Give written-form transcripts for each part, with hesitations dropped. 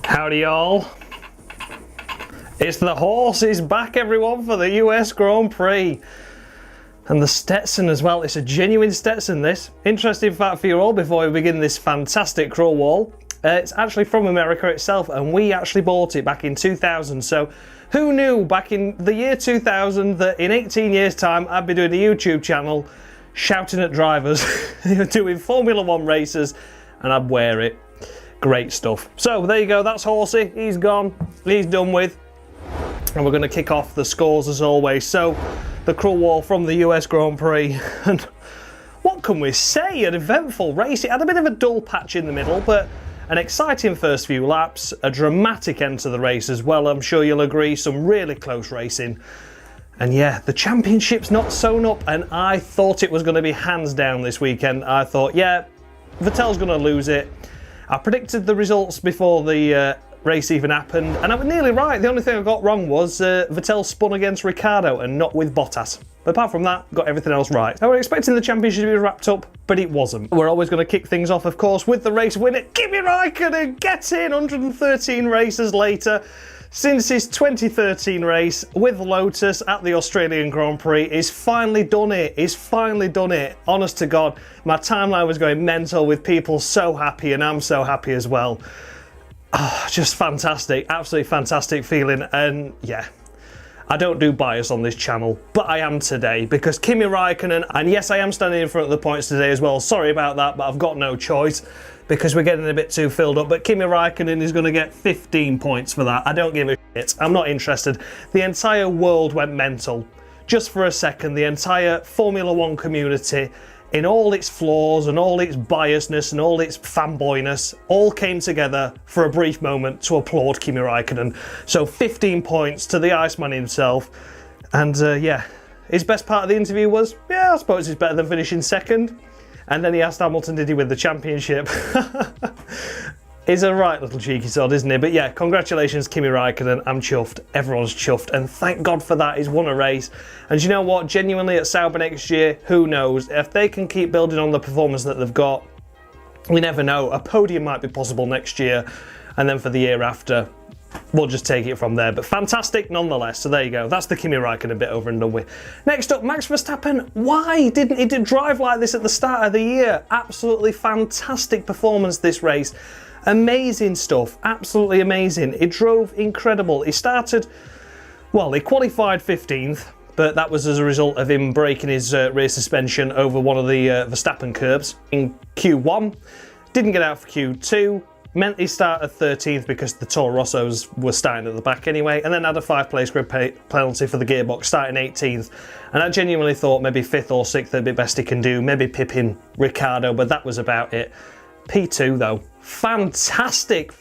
Howdy y'all. It's the horses back, everyone, for the US Grand Prix. And the Stetson as well. It's a genuine Stetson, this. Interesting fact for you all before we begin this fantastic crawl wall. It's actually from America itself, and we actually bought it back in 2000. So who knew back in the year 2000 that in 18 years time I'd be doing a YouTube channel shouting at drivers, doing Formula 1 races, and I'd wear it. Great stuff. So there you go, that's Horsey. He's gone, he's done with. And we're going to kick off the scores as always. So the crawl wall from the US Grand Prix. And what can we say? An eventful race. It had a bit of a dull patch in the middle, but an exciting first few laps, a dramatic end to the race as well, I'm sure you'll agree, some really close racing. And yeah, the championship's not sewn up, and I thought it was going to be hands down this weekend. I thought, yeah, Vettel's going to lose it. I predicted the results before the race even happened, and I was nearly right. The only thing I got wrong was Vettel spun against Ricciardo and not with Bottas. But apart from that, got everything else right. I was expecting the championship to be wrapped up, but it wasn't. We're always going to kick things off, of course, with the race winner. Kimi Raikkonen gets in 113 races later. Since his 2013 race with Lotus at the Australian Grand Prix, he's finally done it. He's finally done it. Honest to God, my timeline was going mental with people so happy, and I'm so happy as well. Oh, just fantastic, absolutely fantastic feeling. And yeah, I don't do bias on this channel, but I am today because Kimi Raikkonen, and yes, I am standing in front of the points today as well. Sorry about that, but I've got no choice because we're getting a bit too filled up. But Kimi Raikkonen is going to get 15 points for that. I don't give a shit. I'm not interested. The entire world went mental. Just for a second, the entire Formula 1 community, in all its flaws and all its biasness and all its fanboyness, all came together for a brief moment to applaud Kimi Raikkonen. So 15 points to the Iceman himself. And yeah, his best part of the interview was, yeah, I suppose it's better than finishing second. And then he asked Hamilton, did he win the championship? He's a right little cheeky sod, isn't he? But yeah, congratulations, Kimi Raikkonen. I'm chuffed. Everyone's chuffed. And thank God for that. He's won a race. And you know what? Genuinely, at Sauber next year, who knows? If they can keep building on the performance that they've got, we never know. A podium might be possible next year. And then for the year after, we'll just take it from there. But fantastic nonetheless. So there you go. That's the Kimi Raikkonen bit over and done with. Next up, Max Verstappen. Why didn't he drive like this at the start of the year? Absolutely fantastic performance this race. Amazing stuff, absolutely amazing. He drove incredible. He started, well, he qualified 15th, but that was as a result of him breaking his rear suspension over one of the Verstappen curbs in Q1. Didn't get out for Q2, meant he started 13th because the Toro Rossos were starting at the back anyway, and then had a 5-place grid penalty for the gearbox, starting 18th. And I genuinely thought maybe 5th or 6th would be best he can do, maybe pipping Ricciardo, but that was about it. P2 though, fantastic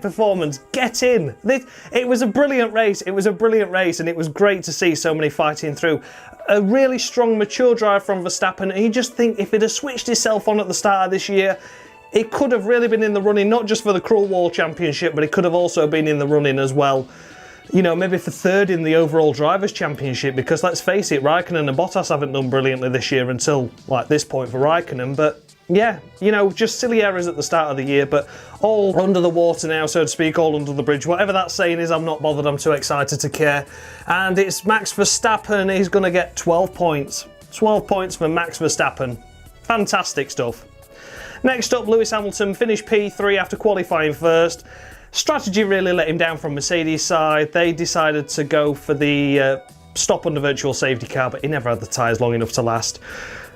performance. Get in. It was a brilliant race. It was a brilliant race, and it was great to see so many fighting through. A really strong, mature drive from Verstappen. And you just think if he'd have switched himself on at the start of this year, it could have really been in the running, not just for the Crawl Wall Championship, but it could have also been in the running as well. You know, maybe for third in the overall Drivers' Championship, because let's face it, Raikkonen and Bottas haven't done brilliantly this year until like this point for Raikkonen, but yeah, you know, just silly errors at the start of the year, but all under the water now, so to speak, all under the bridge. Whatever that saying is, I'm not bothered, I'm too excited to care. And it's Max Verstappen, he's going to get 12 points. 12 points for Max Verstappen. Fantastic stuff. Next up, Lewis Hamilton finished P3 after qualifying first. Strategy really let him down from Mercedes' side. They decided to go for the stop under virtual safety car, but he never had the tyres long enough to last.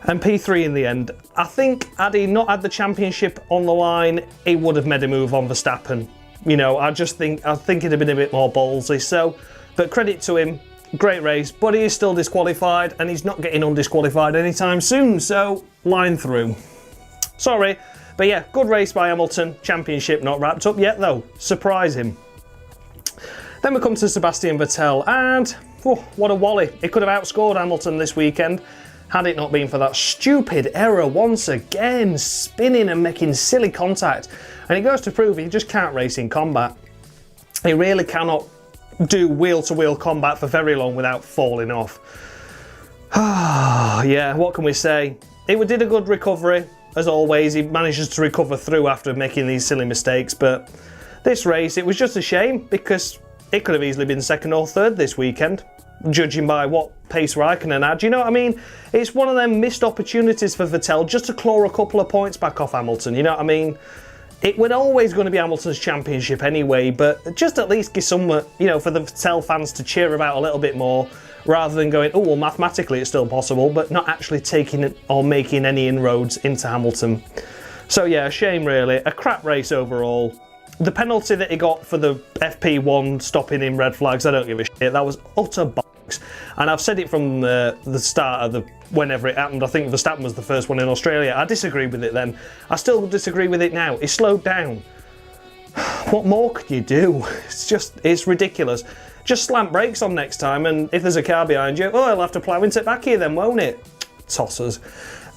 And P3 in the end. I think had he not had the championship on the line, he would have made a move on Verstappen. You know, I think it'd have been a bit more ballsy. So, but credit to him, great race, but he is still disqualified, and he's not getting undisqualified anytime soon. So, line through. Sorry, but yeah, good race by Hamilton. Championship not wrapped up yet though. Surprise him. Then we come to Sebastian Vettel, and oh, what a wally. He could have outscored Hamilton this weekend had it not been for that stupid error once again, spinning and making silly contact. And it goes to prove he just can't race in combat. He really cannot do wheel-to-wheel combat for very long without falling off. Yeah, what can we say? He did a good recovery, as always. He manages to recover through after making these silly mistakes, but This race, it was just a shame because it could have easily been second or third this weekend, judging by what pace Raikkonen had. You know what I mean? It's one of them missed opportunities for Vettel just to claw a couple of points back off Hamilton. You know what I mean? It was always going to be Hamilton's championship anyway, but just at least give some, you know, for the Vettel fans to cheer about a little bit more, rather than going, oh, well, mathematically it's still possible, but not actually taking it or making any inroads into Hamilton. So yeah, a shame really. A crap race overall. The penalty that he got for the FP1 stopping in red flags, I don't give a shit. That was utter bollocks. And I've said it from the start of whenever it happened. I think Verstappen was the first one in Australia. I disagreed with it then. I still disagree with it now. He slowed down. What more could you do? It's ridiculous. Just slam brakes on next time, and if there's a car behind you, oh, I'll have to plough into it back here then, won't it? Tossers.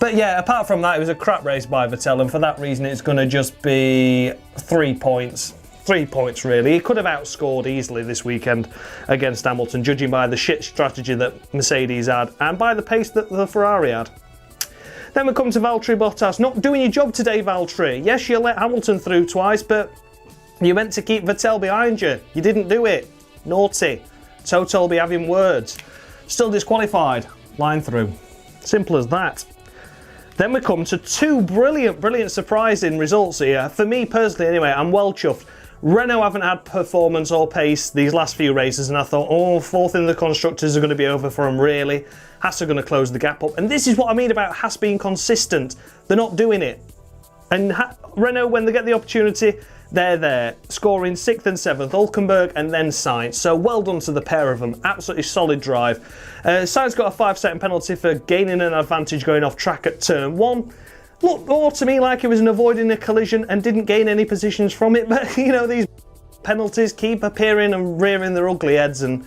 But yeah, apart from that, it was a crap race by Vettel, and for that reason, it's going to just be 3 points. 3 points, really. He could have outscored easily this weekend against Hamilton, judging by the shit strategy that Mercedes had, and by the pace that the Ferrari had. Then we come to Valtteri Bottas. Not doing your job today, Valtteri. Yes, you let Hamilton through twice, but you meant to keep Vettel behind you. You didn't do it. Naughty. Toto will be having words. Still disqualified. Line through. Simple as that. Then we come to two brilliant surprising results here. For me personally anyway, I'm well chuffed. Renault haven't had performance or pace these last few races, and I thought, oh, fourth in the constructors are going to be over for them really. Haas are going to close the gap up. And this is what I mean about Haas being consistent. They're not doing it. And Renault, when they get the opportunity, they're there, scoring 6th and 7th, Hülkenberg and then Sainz. So well done to the pair of them, absolutely solid drive. Sainz got a 5-second penalty for gaining an advantage going off track at turn 1. Looked more to me like he was avoiding a collision and didn't gain any positions from it, but you know, these penalties keep appearing and rearing their ugly heads, and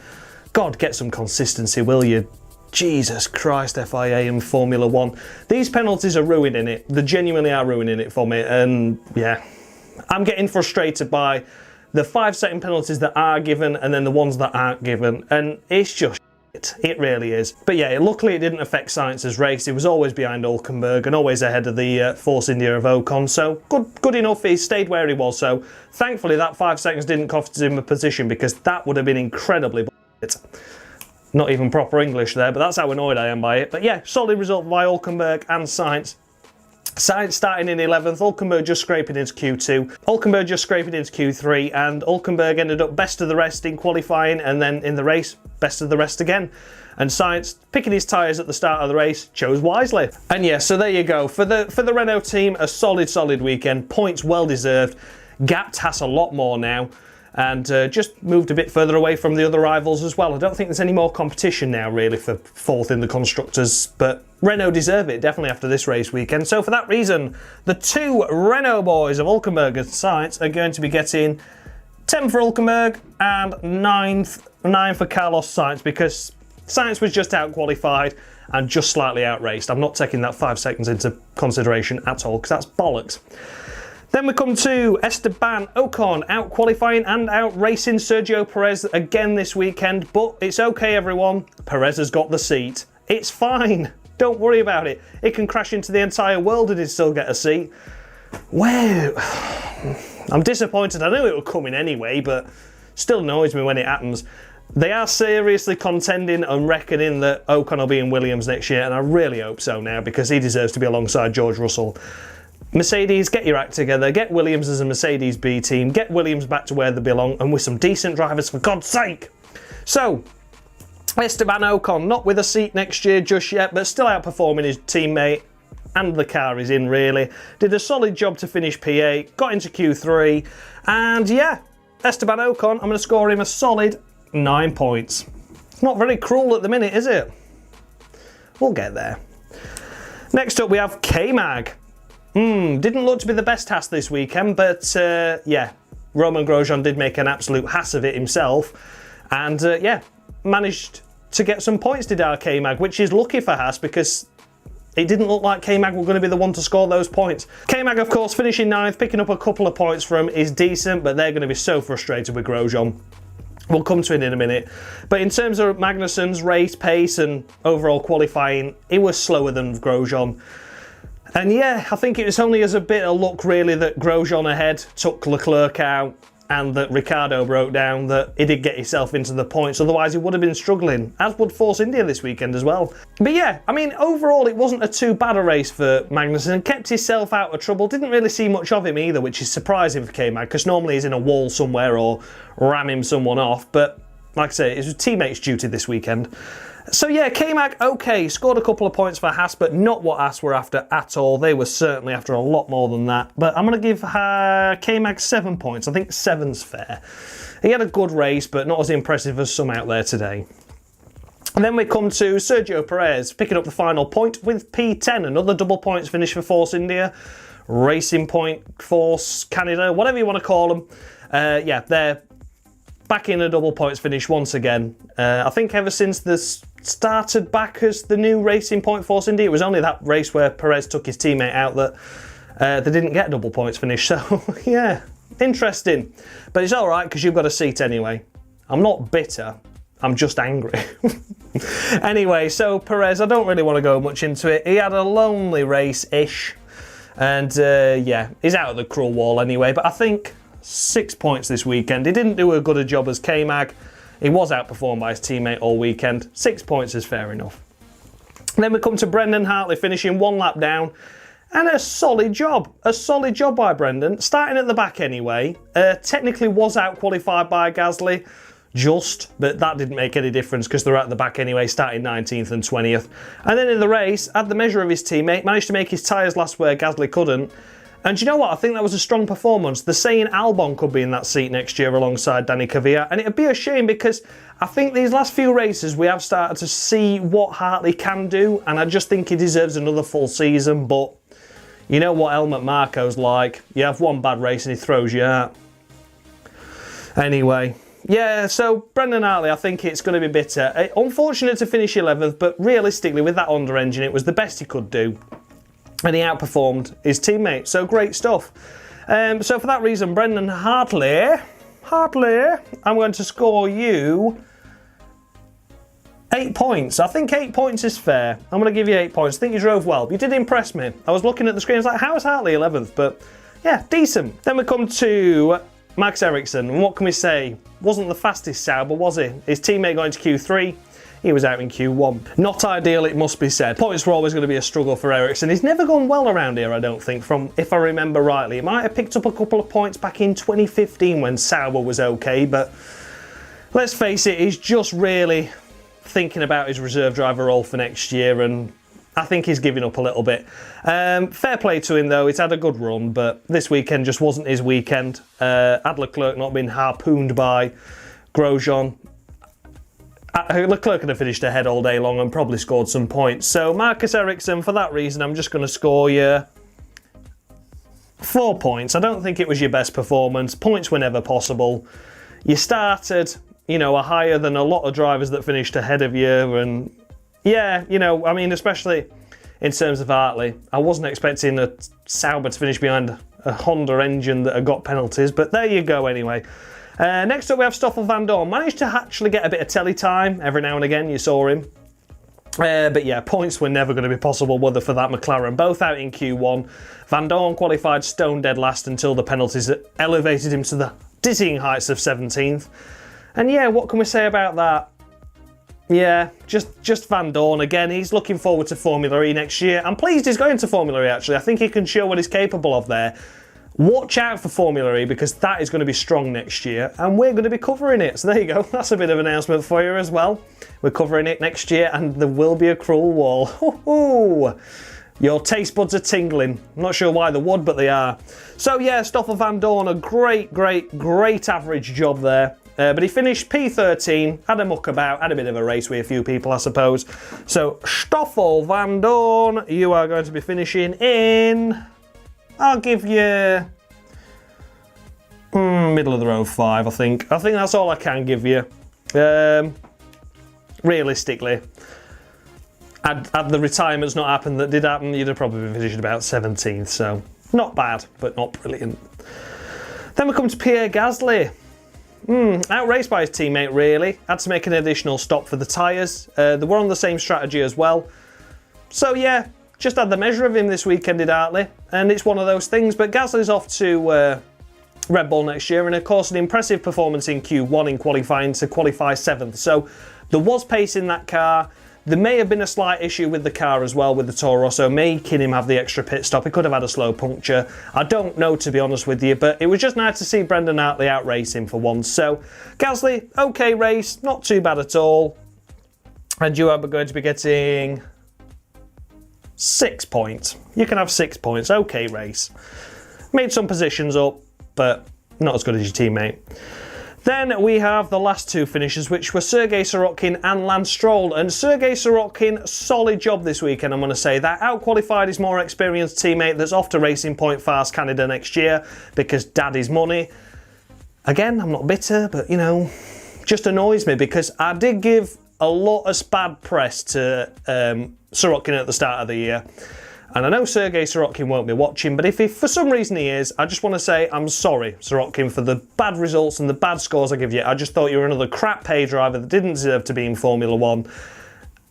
God, get some consistency, will you? Jesus Christ, FIA and Formula 1. These penalties are ruining it. They genuinely are ruining it for me, and yeah. I'm getting frustrated by the 5-second penalties that are given and then the ones that aren't given, and it's just shit. It really is. But yeah, luckily it didn't affect Sainz's race. He was always behind Hülkenberg and always ahead of the Force India of Ocon, so good enough. He stayed where he was, so thankfully that 5 seconds didn't cost him a position, because that would have been incredibly bullshit. Not even proper English there, but that's how annoyed I am by it. But yeah, solid result by Hülkenberg and Sainz. Sainz starting in 11th, Hülkenberg just scraping into Q2, Hülkenberg just scraping into Q3, and Hülkenberg ended up best of the rest in qualifying, and then in the race, best of the rest again. And Sainz, picking his tyres at the start of the race, chose wisely. And yeah, so there you go. For the Renault team, a solid weekend. Points well deserved. Gapped Haas a lot more now, and just moved a bit further away from the other rivals as well. I don't think there's any more competition now really for fourth in the constructors, but Renault deserve it definitely after this race weekend. So for that reason, the two Renault boys of Hülkenberg and Sainz are going to be getting 10 for Hülkenberg and 9 for Carlos Sainz, because Sainz was just out qualified and just slightly outraced. I'm not taking that 5 seconds into consideration at all, because that's bollocks. Then we come to Esteban Ocon, out qualifying and out racing Sergio Perez again this weekend, but it's okay everyone, Perez has got the seat. It's fine, don't worry about it. It can crash into the entire world and he'd still get a seat. Well, I'm disappointed, I knew it was coming anyway, but still annoys me when it happens. They are seriously contending and reckoning that Ocon will be in Williams next year, and I really hope so now, because he deserves to be alongside George Russell. Mercedes, get your act together, get Williams as a Mercedes B team, get Williams back to where they belong, and with some decent drivers for God's sake. So, Esteban Ocon, not with a seat next year just yet, but still outperforming his teammate, and the car is in really. Did a solid job to finish P8, got into Q3, and yeah, Esteban Ocon, I'm going to score him a solid 9 points. It's not very cruel at the minute, is it? We'll get there. Next up we have K-Mag. Didn't look to be the best Haas this weekend, but yeah, Romain Grosjean did make an absolute Haas of it himself, and yeah, managed to get some points, did our K-Mag, which is lucky for Haas, because it didn't look like K-Mag were going to be the one to score those points. K-Mag, of course, finishing 9th, picking up a couple of points from him is decent, but they're going to be so frustrated with Grosjean. We'll come to it in a minute. But in terms of Magnussen's race pace and overall qualifying, he was slower than Grosjean. And yeah, I think it was only as a bit of luck really that Grosjean ahead took Leclerc out. and that Ricciardo broke down, that he did get himself into the points, otherwise he would have been struggling, as would Force India this weekend as well. But yeah, I mean, overall it wasn't a too bad a race for Magnussen, kept himself out of trouble, didn't really see much of him either, which is surprising for K-Mag, because normally he's in a wall somewhere or ramming someone off, but like I say, it was teammates' duty this weekend. So yeah, K-Mag, okay, scored a couple of points for Haas, but not what Haas were after at all. They were certainly after a lot more than that. But I'm going to give K-Mag 7 points. I think 7's fair. He had a good race, but not as impressive as some out there today. And then we come to Sergio Perez, picking up the final point with P10. Another double points finish for Force India. Racing Point, Force, Canada, whatever you want to call them. Yeah, they're back in a double points finish once again. I think ever since this started back as the new Racing Point Force India, it was only that race where Perez took his teammate out that they didn't get a double points finish. So yeah, interesting. But it's all right because you've got a seat anyway. I'm not bitter, I'm just angry. Anyway, so Perez, I don't really want to go much into it. He had a lonely race-ish. And yeah, he's out of the cruel wall anyway. But I think 6 points this weekend. He didn't do as good a job as K-Mag. He was outperformed by his teammate all weekend. 6 points is fair enough. And then we come to Brendan Hartley finishing 1 lap down. And a solid job. A solid job by Brendan. Starting at the back anyway. Technically was out-qualified by Gasly. But that didn't make any difference because they're at the back anyway, starting 19th and 20th. And then in the race, had the measure of his teammate. Managed to make his tyres last where Gasly couldn't. And you know what? I think that was a strong performance. They're saying Albon could be in that seat next year alongside Danny Kvyat. And it'd be a shame because I think these last few races we have started to see what Hartley can do. And I just think he deserves another full season. But you know what Helmut Marko's like. You have one bad race and he throws you out. Anyway, yeah, so Brendan Hartley, I think it's going to be bitter. Unfortunate to finish 11th, but realistically with that Honda engine, it was the best he could do. And he outperformed his teammate, so great stuff. So for that reason, Brendan Hartley, I'm going to score you 8 points. I think 8 points is fair. I'm going to give you 8 points. I think you drove well. You did impress me. I was looking at the screen, I was like, how is Hartley 11th? But yeah, decent. Then we come to Max Ericsson, and what can we say? Wasn't the fastest Sauber, was he? His teammate going to Q3. He was out in Q1. Not ideal, it must be said. Points were always going to be a struggle for Ericsson. He's never gone well around here, I don't think, from if I remember rightly. He might have picked up a couple of points back in 2015 when Sauber was okay, but let's face it, he's just really thinking about his reserve driver role for next year, and I think he's giving up a little bit. Fair play to him though, he's had a good run, but this weekend just wasn't his weekend. Had Leclerc not been harpooned by Grosjean, Leclerc could have finished ahead all day long and probably scored some points. So Marcus Ericsson, for that reason, I'm just going to score you 4 points. I don't think it was your best performance. Points were never possible. You started, you know, higher than a lot of drivers that finished ahead of you. And yeah, you know, I mean, especially in terms of Hartley, I wasn't expecting a Sauber to finish behind a Honda engine that had got penalties, but there you go anyway. Next up we have Stoffel Van Dorn. Managed to actually get a bit of telly time every now and again, you saw him. But yeah, points were never going to be possible, were they, for that McLaren. Both out in Q1. Van Dorn qualified stone dead last until the penalties elevated him to the dizzying heights of 17th. And yeah, what can we say about that? Yeah, just Van Dorn again. He's looking forward to Formula E next year. I'm pleased he's going to Formula E, actually. I think he can show what he's capable of there. Watch out for Formula E because that is going to be strong next year and we're going to be covering it. So there you go. That's a bit of an announcement for you as well. We're covering it next year and there will be a cruel wall. Ooh, your taste buds are tingling. I'm not sure why they would, but they are. So yeah, Stoffel Van Dorn, a great average job there. But he finished P13, had a muck about, had a bit of a race with a few people, I suppose. So Stoffel Van Dorn, you are going to be finishing in... I'll give you middle of the row 5, I think. I think that's all I can give you. Realistically, had the retirements not happened that did happen, you'd have probably been finishing about 17th. So not bad, but not brilliant. Then we come to Pierre Gasly. Outraced by his teammate, really. Had to make an additional stop for the tyres. They were on the same strategy as well. So yeah, just had the measure of him this weekend, did Hartley, and it's one of those things. But Gasly's off to Red Bull next year, and of course an impressive performance in Q1 in qualifying to qualify 7th. So there was pace in that car. There may have been a slight issue with the car as well, with the Toro Rosso, making him have the extra pit stop. He could have had a slow puncture. I don't know, to be honest with you, but it was just nice to see Brendan Hartley outrace him for once. So, Gasly, okay race, not too bad at all. And you are going to be getting 6 points. You can have 6 points, okay race. Made some positions up, but not as good as your teammate. Then we have the last two finishers, which were Sergei Sorokin and Lance Stroll. And Sergei Sorokin, solid job this weekend, I'm going to say. That out-qualified his more experienced teammate that's off to Racing Point Fast Canada next year because daddy's money. Again, I'm not bitter, but, you know, just annoys me because I did give a lot of bad press to Sorokin at the start of the year. And I know Sergei Sorokin won't be watching, but if for some reason he is, I just want to say I'm sorry, Sorokin, for the bad results and the bad scores I give you. I just thought you were another crap pay driver that didn't deserve to be in Formula 1.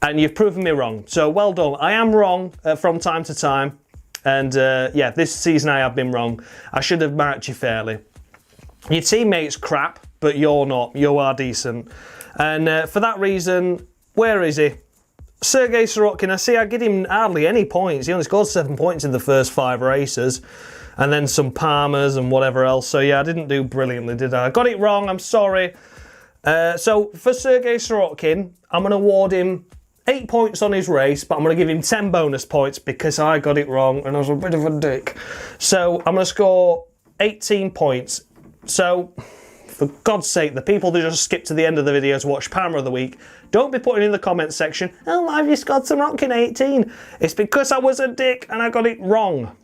And you've proven me wrong. So well done. I am wrong from time to time. And yeah, this season I have been wrong. I should have marked you fairly. Your teammate's crap, but you're not. You are decent. And for that reason, where is he? Sergei Sorokin, I give him hardly any points. He only scored 7 points in the first 5 races. And then some Palmers and whatever else. So yeah, I didn't do brilliantly, did I? I got it wrong, I'm sorry. So for Sergei Sorokin, I'm going to award him 8 points on his race, but I'm going to give him 10 bonus points because I got it wrong and I was a bit of a dick. So I'm going to score 18 points. So, for God's sake, the people that just skip to the end of the video to watch Palmer of the Week, don't be putting in the comments section, oh, why have you scored Sorokin 18? It's because I was a dick and I got it wrong.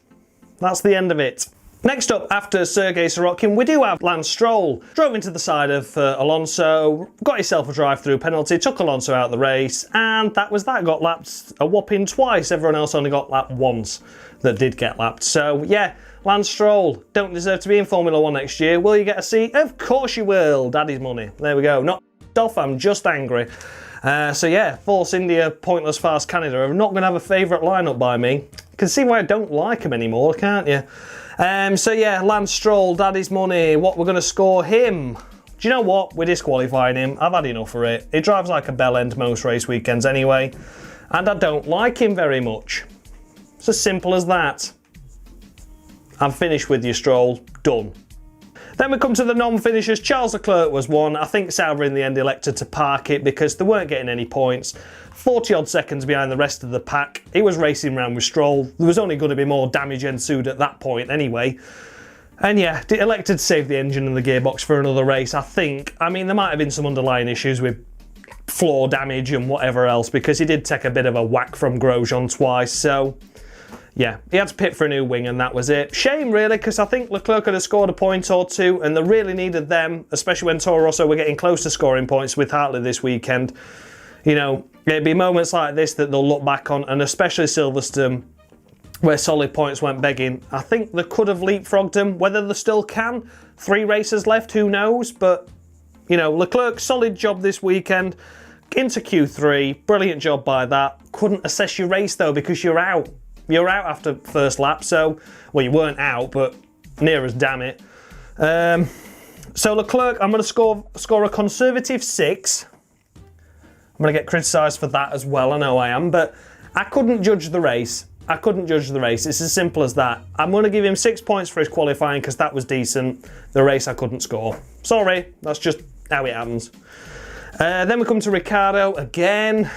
That's the end of it. Next up, after Sergei Sorokin, we do have Lance Stroll. Drove into the side of Alonso, got himself a drive-through penalty, took Alonso out of the race, and that was that. Got lapped a whopping twice. Everyone else only got lapped once that did get lapped. So, yeah, Lance Stroll, don't deserve to be in Formula 1 next year. Will you get a seat? Of course you will. Daddy's money. There we go. Not off, I'm just angry. So yeah, Force India, Pointless Fast Canada are not going to have a favourite lineup by me. You can see why I don't like him anymore, can't you? So yeah, Lance Stroll, daddy's money. What we're going to score him? Do you know what? We're disqualifying him. I've had enough of it. He drives like a bell end most race weekends anyway. And I don't like him very much. It's as simple as that. I'm finished with you, Stroll. Done. Then we come to the non-finishers. Charles Leclerc was one. I think Sauber in the end elected to park it because they weren't getting any points. 40 odd seconds behind the rest of the pack. He was racing around with Stroll. There was only going to be more damage ensued at that point anyway. And yeah, elected to save the engine and the gearbox for another race, I think. I mean, there might have been some underlying issues with floor damage and whatever else because he did take a bit of a whack from Grosjean twice, so yeah, he had to pit for a new wing and that was it. Shame really, because I think Leclerc could have scored a point or two and they really needed them, especially when Toro Rosso were getting close to scoring points with Hartley this weekend. You know, it'd be moments like this that they'll look back on, and especially Silverstone, where solid points went begging. I think they could have leapfrogged them. Whether they still can, 3 races left, who knows? But, you know, Leclerc, solid job this weekend. Into Q3, brilliant job by that. Couldn't assess your race though because you're out. You're out after first lap, so, well, you weren't out, but near as damn it. So Leclerc, I'm going to score a conservative 6. I'm going to get criticised for that as well, I know I am, but I couldn't judge the race. I couldn't judge the race. It's as simple as that. I'm going to give him 6 points for his qualifying because that was decent. The race I couldn't score. Sorry, that's just how it happens. Then we come to Ricciardo again.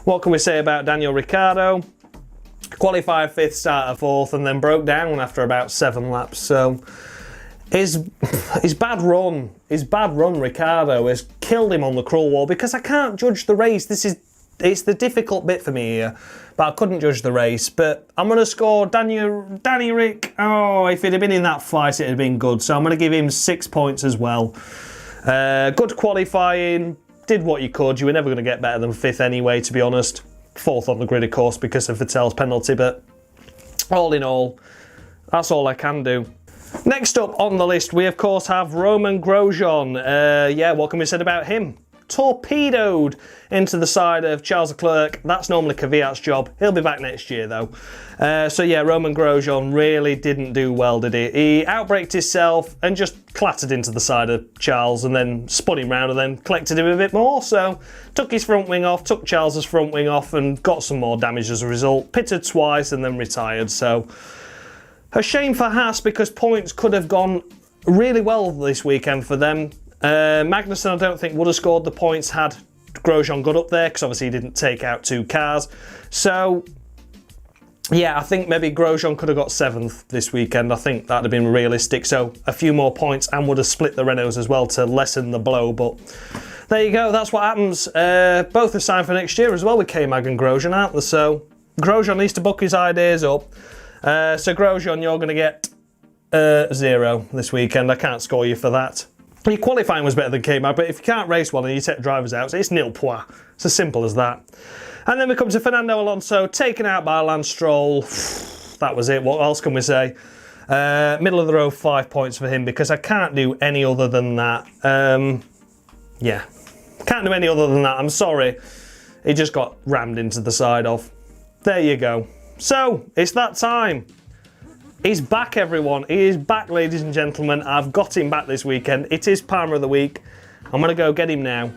What can we say about Daniel Ricciardo? Qualified 5th, started 4th, and then broke down after about 7 laps. So his bad run, Ricciardo, has killed him on the crawl wall because I can't judge the race. It's the difficult bit for me here, but I couldn't judge the race. But I'm going to score Danny Rick. Oh, if he'd have been in that fight, it'd have been good. So I'm going to give him 6 points as well. Good qualifying, did what you could. You were never going to get better than 5th anyway, to be honest. 4th on the grid, of course, because of Vettel's penalty, but all in all, that's all I can do. Next up on the list, we of course have Roman Grosjean. Yeah, what can we say about him? torpedoed into the side of Charles Leclerc. That's normally Kvyat's job. He'll be back next year though. So yeah, Romain Grosjean really didn't do well, did he? He outbraked himself and just clattered into the side of Charles and then spun him round and then collected him a bit more. So took his front wing off, took Charles's front wing off and got some more damage as a result. Pitted twice and then retired. So a shame for Haas because points could have gone really well this weekend for them. Magnussen I don't think would have scored the points had Grosjean got up there because obviously he didn't take out 2 cars. So yeah, I think maybe Grosjean could have got 7th this weekend. I think that would have been realistic. So a few more points and would have split the Renaults as well to lessen the blow. But there you go, that's what happens. Both are signed for next year as well with K-Mag and Grosjean, aren't they? So Grosjean needs to book his ideas up. So Grosjean, you're going to get 0 this weekend. I can't score you for that. Your qualifying was better than K-Mag, but if you can't race well and you take drivers out, it's nil point. It's as simple as that. And then we come to Fernando Alonso, taken out by Lance Stroll. That was it. What else can we say? Middle of the row, 5 points for him because I can't do any other than that. Yeah, can't do any other than that. I'm sorry. He just got rammed into the side of. There you go. So, it's that time. He's back, everyone. He is back, ladies and gentlemen. I've got him back this weekend. It is Palmer of the Week. I'm going to go get him now.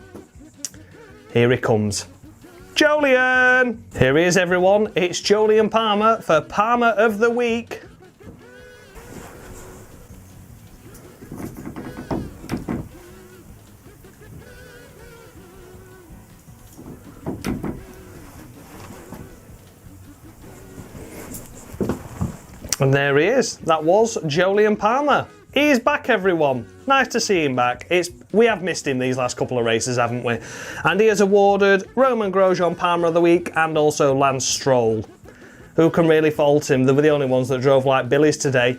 Here he comes. Jolyon! Here he is, everyone. It's Jolyon Palmer for Palmer of the Week. And there he is. That was Jolyon Palmer. He is back, everyone. Nice to see him back. We have missed him these last couple of races, haven't we? And he has awarded Romain Grosjean Palmer of the Week and also Lance Stroll. Who can really fault him? They were the only ones that drove like Billies today.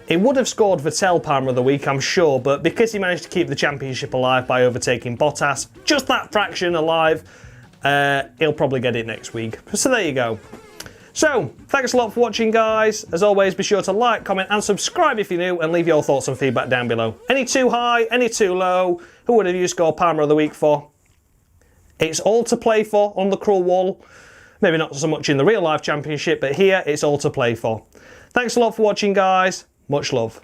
He would have scored Vettel Palmer of the Week, I'm sure, but because he managed to keep the championship alive by overtaking Bottas, just that fraction alive, he'll probably get it next week. So there you go. So, thanks a lot for watching, guys. As always, be sure to like, comment and subscribe if you're new and leave your thoughts and feedback down below. Any too high, any too low, who would have you scored Palmer of the Week for? It's all to play for on the cruel wall. Maybe not so much in the real life championship, but here it's all to play for. Thanks a lot for watching, guys. Much love.